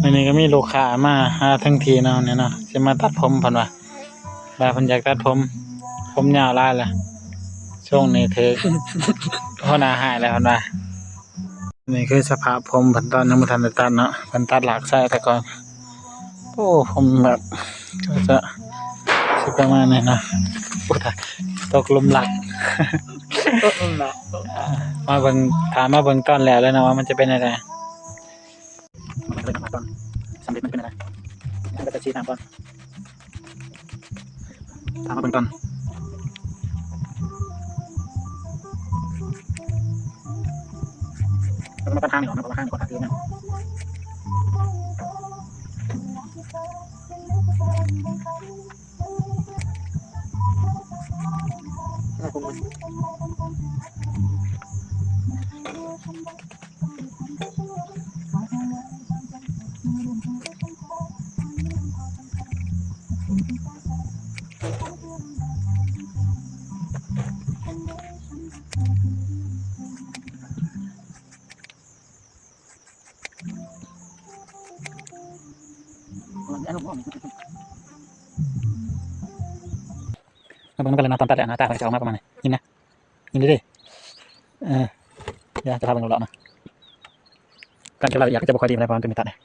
อันนี้ก็มีลูกค้ามาหาทั้งทีเนาะเนี่ยเนาะสิมาตัดผมเพิ่นว่าเพิ่นอยากตัดผมยาวหลายล่ะช่วงนี้ถือหัวหน้าหายแล้วเพิ่นว่านี่คือสภาพผมเพิ่นตอนยังบ่ทันได้ตัดเนาะเพิ่นตัดหลากไส้แต่ก่อนโอ้ผมแบบก็จะสิประมาณนี้เนาะโอ้ตายตกหลุมรัก มาเบิ่งถามมาเบิ่งตอนแล้วนะว่ามันจะเป็นอะไรมาเบิ่งตอนสำเร็จมันเป็นอะไรมันก็จะชี้ตามก่อนถามมาเบิ่งตอนแล้วก็มาตั้งข้างนี่หรอมาตั้งข้างก่อนทีนึงแล้วก็มันมาเบิ่งกันเลยนะตอนตัดหน้าตาเขาจะออกมาประมาณไหนนี่นะนี่ดิเดี๋ยวจะพาเบิ่งรอบๆนะการจะละเอียดก็จะบ่ค่อยดีอะไรเพราะมันเป็นตัด